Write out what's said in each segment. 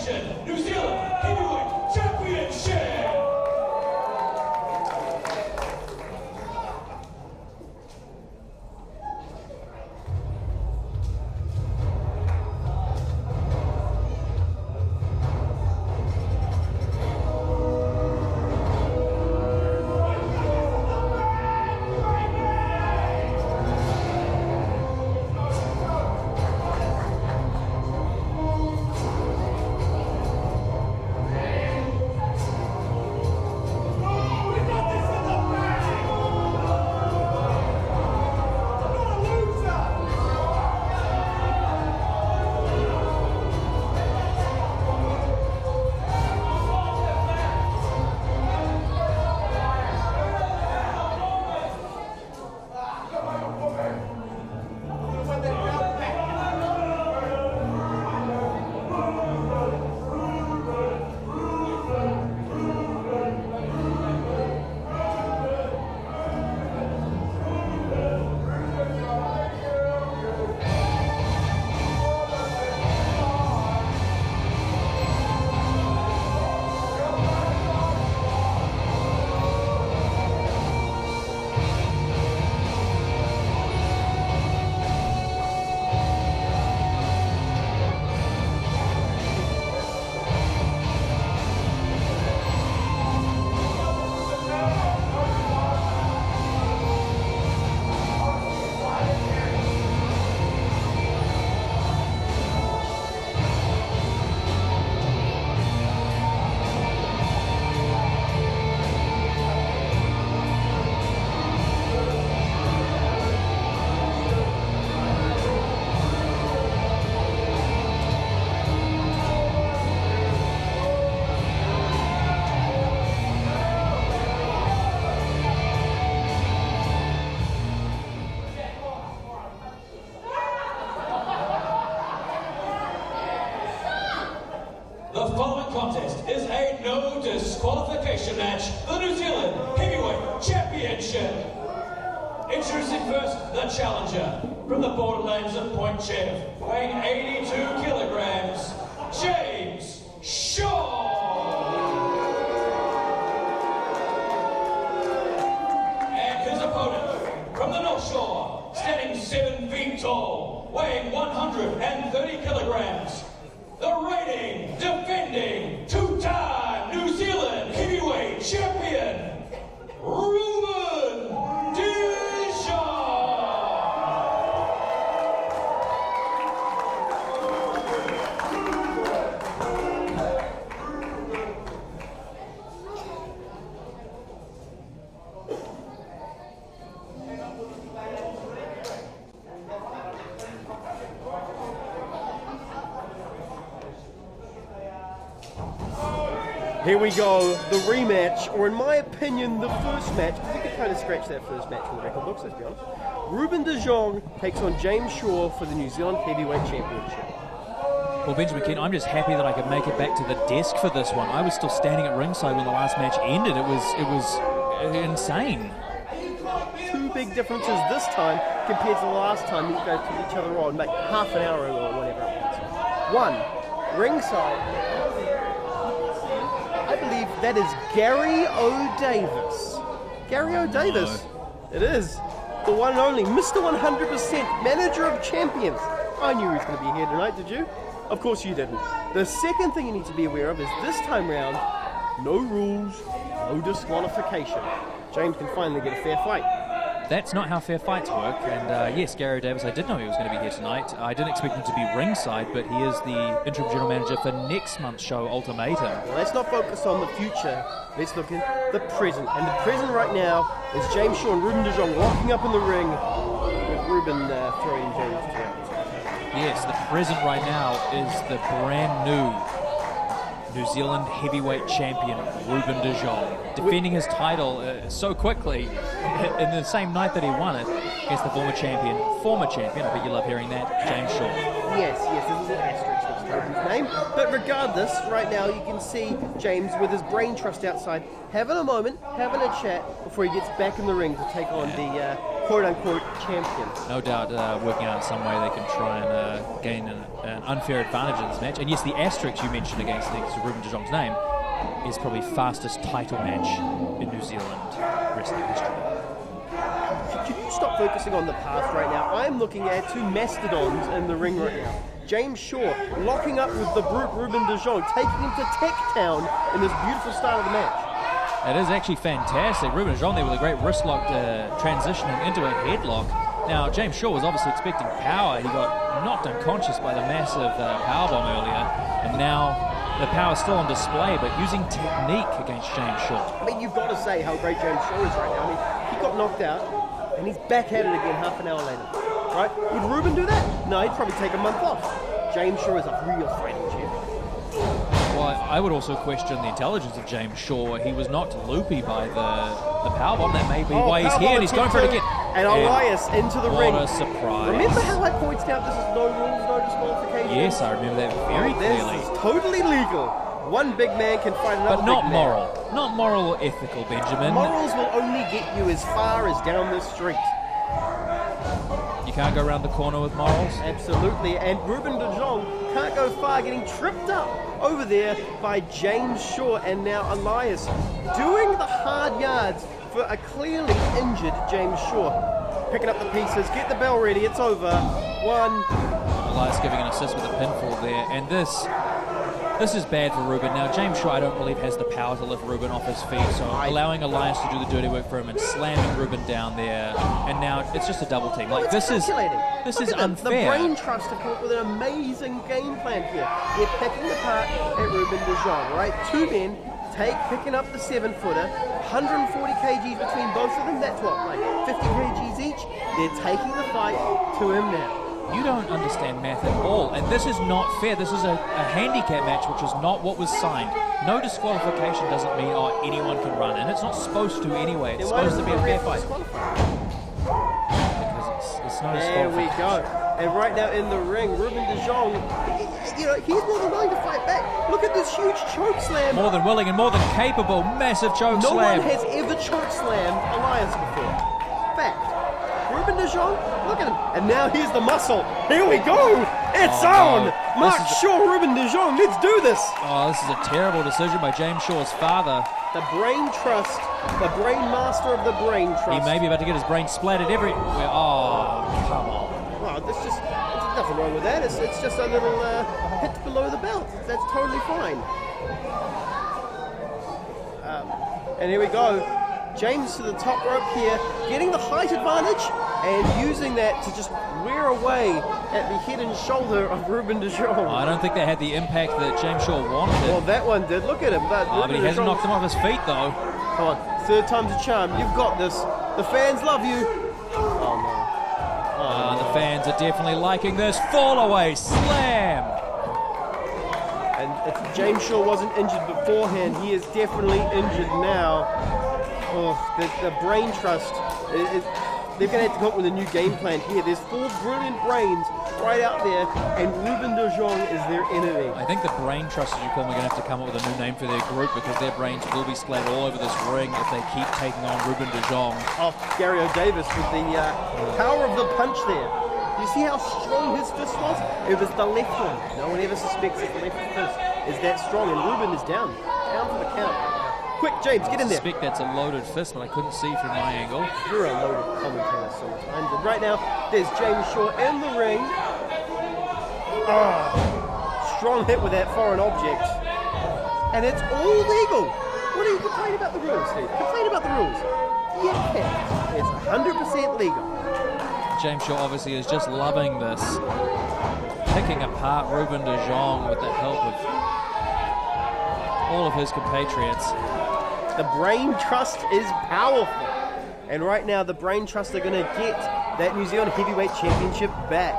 Association New Zealand Heavyweight Championship. The following contest is a no disqualification match for the New Zealand Heavyweight Championship. Introducing first, the challenger from the borderlands of Point Chev, weighing 82 kilograms, James Shaw. And his opponent from the North Shore, standing 7 feet tall, weighing 130 kilograms, the reigning, defending, two-time New Zealand Heavyweight Champion, Reuben Here we go, the rematch, or in my opinion, the first match, because we could kind of scratch that first match from the record books, let's be honest. Reuben de Jong takes on James Shaw for the New Zealand Heavyweight Championship. Well, Benjamin Keane, I'm just happy that I could make it back to the desk for this one. I was still standing at ringside when the last match ended. It was insane. Two big differences this time compared to the last time you guys took each other on, like half an hour ago or whatever it was. One, ringside. I believe that is Gary O'Davis. Gary O'Davis. It is. The one and only Mr. 100% Manager of Champions. I knew he was going to be here tonight, did you? Of course you didn't. The second thing you need to be aware of is this time round, no rules, no disqualification. James can finally get a fair fight. That's not how fair fights work, and yes, Gary Davis, I did know he was going to be here tonight. I didn't expect him to be ringside, but he is the interim general manager for next month's show, Ultimatum. Well, let's not focus on the future, let's look at the present. And the present right now is James Shaw and Reuben de Jong locking up in the ring with Reuben throwing James to out. Yes, the present right now is the brand new New Zealand Heavyweight Champion, Reuben de Jong, defending his title so quickly in the same night that he won it against the former champion, I bet you love hearing that, James Shaw. Yes, this is an asterisk next to his name. But regardless, right now you can see James with his brain trust outside, having a moment, having a chat before he gets back in the ring to take on the quote-unquote champion. No doubt working out some way they can try and gain an unfair advantage in this match. And yes, the asterisk you mentioned against Reuben de Jong's name is probably fastest title match in New Zealand wrestling history. Can you stop focusing on the past right now? I'm looking at two mastodons in the ring right now. James Shaw locking up with the brute Reuben de Jong, taking him to Tech Town in this beautiful start of the match. It is actually fantastic. Reuben de Jong there with a great wrist lock transitioning into a headlock. Now, James Shaw was obviously expecting power. He got knocked unconscious by the massive powerbomb earlier, and now the power's still on display, but using technique against James Shaw. I mean, you've got to say how great James Shaw is right now. I mean, he got knocked out, and he's back at it again half an hour later. Right? Would Reuben do that? No, he'd probably take a month off. James Shaw is a real fighting champion. Well, I would also question the intelligence of James Shaw. He was knocked loopy by the powerbomb. That may be why he's here, and he's going for it again. And Elias into the ring. What a surprise. Remember how I pointed out this is no rules, no disqualification? Yes, I remember that very clearly. This is totally legal. One big man can fight another but not big moral. man. Not moral or ethical, Benjamin. Morals will only get you as far as down the street. You can't go around the corner with morals? Absolutely, and Reuben de Jong can't go far, getting tripped up over there by James Shaw, and now Elias doing the hard yards for a clearly injured James Shaw. Picking up the pieces, get the bell ready, it's over. One. Elias giving an assist with a pinfall there, and this is bad for Reuben. Now, James Shaw, I don't believe, has the power to lift Reuben off his feet, so allowing Elias to do the dirty work for him and slamming Reuben down there, and now it's just a double team. Like, this is unfair. The brain trust have come up with an amazing game plan here. They're picking apart at Reuben de Jong, right? Two men picking up the 7-footer, 140 kgs between both of them. That's what, like 50 kgs each. They're taking the fight to him now. You don't understand math at all, and this is not fair. This is a handicap match, which is not what was signed. No disqualification doesn't mean, anyone can run, and it's not supposed to anyway. It's supposed to be a fair fight. Because it's not a There we go. And right now in the ring, Reuben de Jong, he's more than willing to fight back. Look at this huge choke slam. More than willing and more than capable, massive choke slam. No one has ever choke slammed Elias before. Fact. Reuben de Jong, look at him. And now here's the muscle. Here we go. It's on. No. Mark Shaw, Reuben de Jong, let's do this. Oh, this is a terrible decision by James Shaw's father. The brain trust, the brain master of the brain trust. He may be about to get his brain splattered everywhere. Oh, come on. Well, there's nothing wrong with that. It's just a little hit below the belt. That's totally fine. And here we go. James to the top rope here, getting the height advantage and using that to just wear away at the head and shoulder of Reuben de Jong. I don't think that had the impact that James Shaw wanted. Well, that one did. Look at him. But he hasn't knocked him off his feet, though. Come on, third time's a charm. You've got this. The fans love you. Oh, no. The fans are definitely liking this. Fall away slam. And if James Shaw wasn't injured beforehand, he is definitely injured now. Oh, the brain trust, they're going to have to come up with a new game plan here. There's four brilliant brains right out there, and Reuben de Jong is their enemy. I think the brain trust, as you call them, are going to have to come up with a new name for their group, because their brains will be splattered all over this ring if they keep taking on Reuben de Jong. Oh, Gary O'Davis with the power of the punch there. You see how strong his fist was? It was the left one. No one ever suspects that the left fist is that strong, and Reuben is down for the count. Quick, James, get in there. I suspect that's a loaded fist, but I couldn't see from my angle. You're a loaded commentator sometimes. And right now, there's James Shaw in the ring. Strong hit with that foreign object. And it's all legal. What are you complaining about the rules, Steve? Complain about the rules. You can't. It's 100% legal. James Shaw obviously is just loving this. Picking apart Reuben de Jong with the help of all of his compatriots. The brain trust is powerful. And right now, the brain trust are going to get that New Zealand Heavyweight Championship back.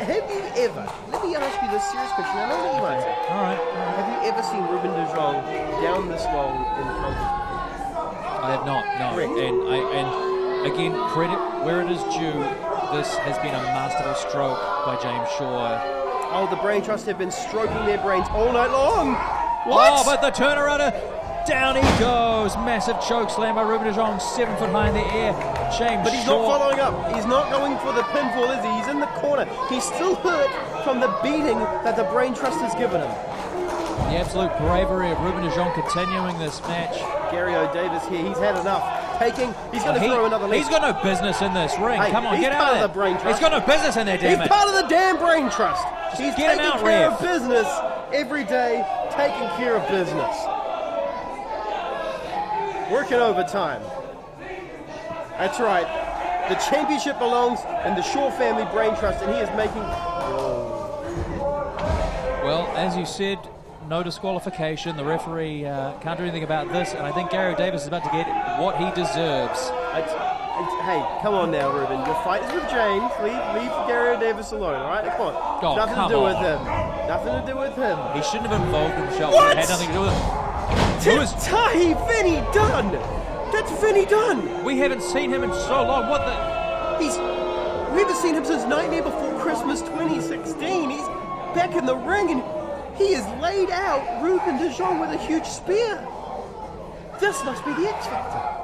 Have you ever, let me ask you this serious question, I know that you answer. All right. Have you ever seen Reuben de Jong down this long in contest? I have not, no. Correct. And again, credit where it is due, this has been a masterful stroke by James Shaw. Oh, the brain trust have been stroking their brains all night long. What? Oh, but the turnaround Down he goes. Massive choke slam by Reuben de Jong, 7 foot high in the air. James But he's Shaw. not following up. He's not going for the pinfall, is he? He's in the corner. He's still hurt from the beating that the Brain Trust has given him. The absolute bravery of Reuben de Jong continuing this match. Gary O'Davis here. He's had enough. He's going to throw another leg. He's got no business in this ring. Hey, Come on, he's get part out of of the Brain Trust. He's got no business in there, damn He's it. part of the damn Brain Trust. He's get him taking out, care ref. of business every day, taking care of business. Working overtime. That's right. The championship belongs in the Shaw family Brain Trust, and he is making... Well, as you said, no disqualification. The referee can't do anything about this, and I think Gary Davis is about to get what he deserves. Hey, come on now, Reuben. Your fight is with James. Leave Gary Davis alone, all right? Come on. Oh, Nothing come to do on. with him. Nothing to do with him. He shouldn't have involved himself. What? It had nothing to do with it. Tahi Vinny Dunn. That's Vinny Dunn. We haven't seen him in so long. What the? We haven't seen him since Nightmare Before Christmas 2016. He's back in the ring and he has laid out Reuben de Jong with a huge spear. This must be the X Factor.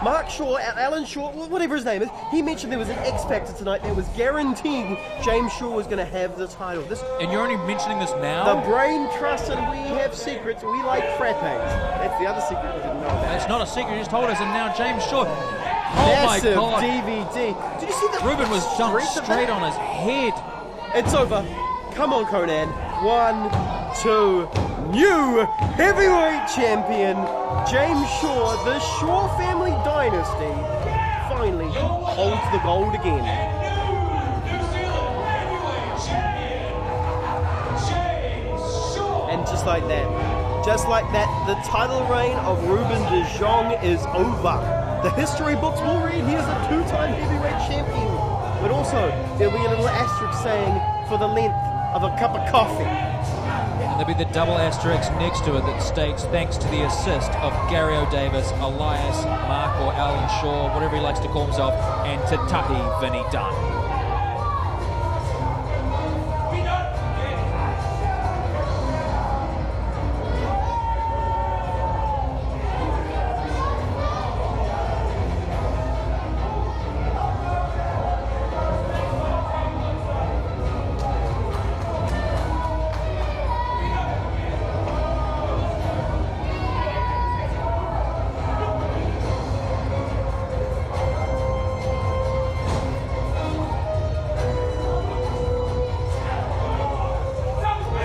Mark Shaw, Alan Shaw, whatever his name is, he mentioned there was an X Factor tonight that was guaranteeing James Shaw was going to have the title. And you're only mentioning this now? The Brain Trust and we have secrets. We like frappes. That's the other secret we didn't know about. It's not a secret. You just told us, and now James Shaw. Massive Oh my God! DVD. Did you see that? Reuben was dumped straight on his head. It's over. Come on, Conan. 1, 2. New heavyweight champion James Shaw. The Shaw family dynasty finally holds the gold again. And just like that, the title reign of Reuben de Jong is over. The history books will read he is a 2-time heavyweight champion. But also, there'll be a little asterisk saying for the length of a cup of coffee. And there'll be the double asterisk next to it that states, thanks to the assist of Gary O'Davis, Elias, Mark or Alan Shaw, whatever he likes to call himself, and Tahi Vinny Dunn.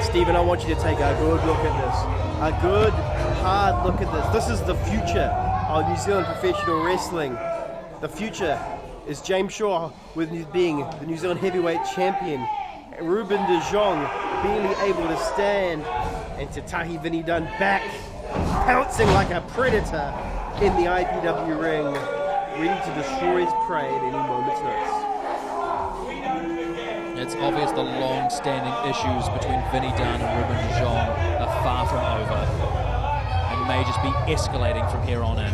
Stephen, I want you to take a good look at this. A good, hard look at this. This is the future of New Zealand professional wrestling. The future is James Shaw being the New Zealand heavyweight champion. Reuben de Jong barely able to stand. And Tahi Vinny Dunn back, pouncing like a predator in the IPW ring, ready to destroy his prey at any moment's notice. It's obvious the long-standing issues between Vinny Dunn and Reuben de Jong are far from over and may just be escalating from here on in.